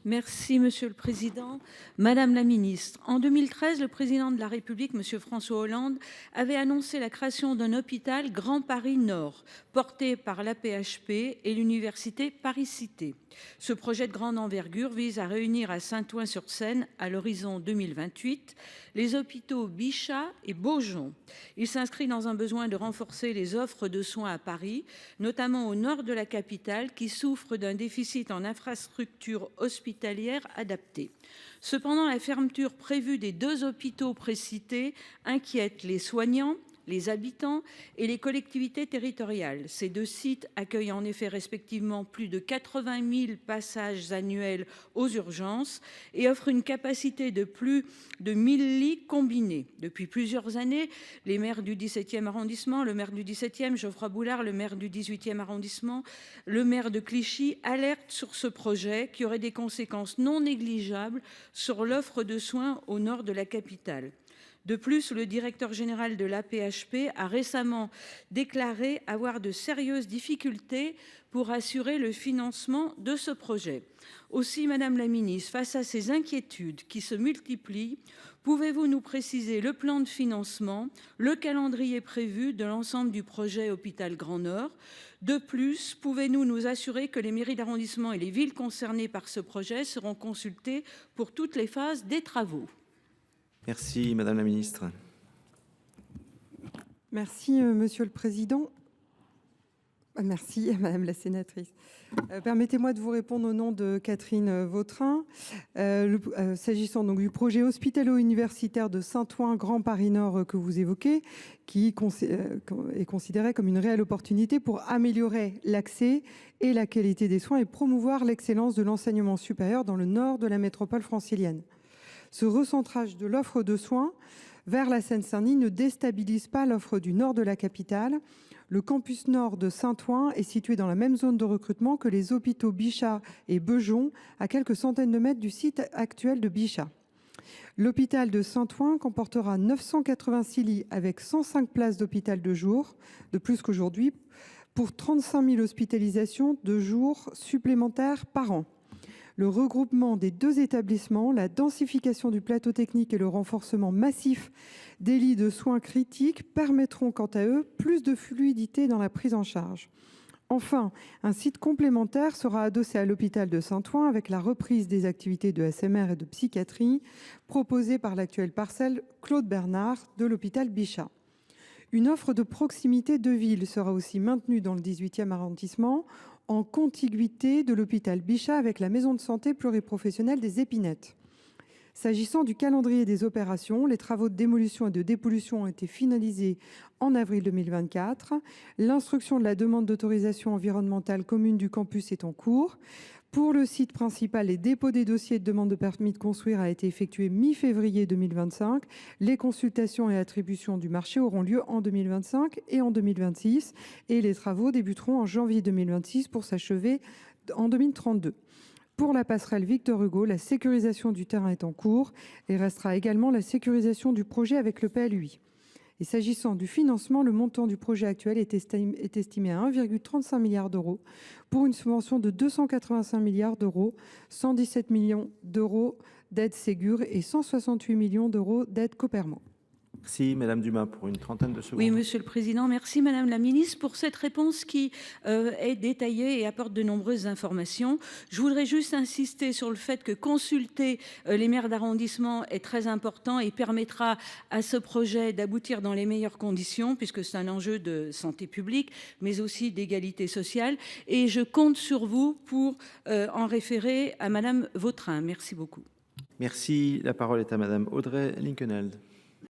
Merci, Monsieur le Président. Madame la Ministre, en 2013, le Président de la République, Monsieur François Hollande, avait annoncé la création d'un hôpital Grand Paris Nord, porté par l'AP-HP et l'Université Paris-Cité. Ce projet de grande envergure vise à réunir à Saint-Ouen-sur-Seine, à l'horizon 2028, les hôpitaux Bichat et Beaujon. Il s'inscrit dans un besoin de renforcer les offres de soins à Paris, notamment au nord de la capitale, qui souffre d'un déficit en infrastructures hospitalières adaptées. Cependant, la fermeture prévue des deux hôpitaux précités inquiète les soignants, les habitants et les collectivités territoriales. Ces deux sites accueillent en effet respectivement plus de 80 000 passages annuels aux urgences et offrent une capacité de plus de 1000 lits combinés. Depuis plusieurs années, les maires du 17e arrondissement, le maire du 17e, Geoffroy Boulard, le maire du 18e arrondissement, le maire de Clichy alertent sur ce projet qui aurait des conséquences non négligeables sur l'offre de soins au nord de la capitale. De plus, le directeur général de l'AP-HP a récemment déclaré avoir de sérieuses difficultés pour assurer le financement de ce projet. Aussi, Madame la Ministre, face à ces inquiétudes qui se multiplient, pouvez-vous nous préciser le plan de financement, le calendrier prévu de l'ensemble du projet Hôpital Grand Nord? De plus, pouvez-vous nous assurer que les mairies d'arrondissement et les villes concernées par ce projet seront consultées pour toutes les phases des travaux? Merci, Madame la Ministre. Merci, Monsieur le Président. Merci, Madame la Sénatrice. Permettez-moi de vous répondre au nom de Catherine Vautrin. S'agissant donc du projet hospitalo-universitaire de Saint-Ouen Grand Paris Nord que vous évoquez, qui est considéré comme une réelle opportunité pour améliorer l'accès et la qualité des soins et promouvoir l'excellence de l'enseignement supérieur dans le nord de la métropole francilienne. Ce recentrage de l'offre de soins vers la Seine-Saint-Denis ne déstabilise pas l'offre du nord de la capitale. Le campus nord de Saint-Ouen est situé dans la même zone de recrutement que les hôpitaux Bichat et Beaujon, à quelques centaines de mètres du site actuel de Bichat. L'hôpital de Saint-Ouen comportera 986 lits avec 105 places d'hôpital de jour, de plus qu'aujourd'hui, pour 35 000 hospitalisations de jour supplémentaires par an. Le regroupement des deux établissements, la densification du plateau technique et le renforcement massif des lits de soins critiques permettront quant à eux plus de fluidité dans la prise en charge. Enfin, un site complémentaire sera adossé à l'hôpital de Saint-Ouen avec la reprise des activités de SMR et de psychiatrie proposées par l'actuelle parcelle Claude Bernard de l'hôpital Bichat. Une offre de proximité de ville sera aussi maintenue dans le 18e arrondissement en contiguïté de l'hôpital Bichat avec la maison de santé pluriprofessionnelle des Épinettes. S'agissant du calendrier des opérations, les travaux de démolition et de dépollution ont été finalisés en avril 2024. L'instruction de la demande d'autorisation environnementale commune du campus est en cours. Pour le site principal, les dépôts des dossiers de demande de permis de construire a été effectué mi-février 2025. Les consultations et attributions du marché auront lieu en 2025 et en 2026 et les travaux débuteront en janvier 2026 pour s'achever en 2032. Pour la passerelle Victor Hugo, la sécurisation du terrain est en cours et restera également la sécurisation du projet avec le PLUI. Et s'agissant du financement, le montant du projet actuel est estimé à 1,35 milliard d'euros pour une subvention de 285 milliards d'euros, 117 millions d'euros d'aide Ségur et 168 millions d'euros d'aide Copermo. Merci, Madame Dumas, pour une trentaine de secondes. Oui, Monsieur le Président. Merci, Madame la Ministre, pour cette réponse qui est détaillée et apporte de nombreuses informations. Je voudrais juste insister sur le fait que consulter les maires d'arrondissement est très important et permettra à ce projet d'aboutir dans les meilleures conditions, puisque c'est un enjeu de santé publique, mais aussi d'égalité sociale. Et je compte sur vous pour en référer à Madame Vautrin. Merci beaucoup. Merci. La parole est à Madame Audrey Linkenheld.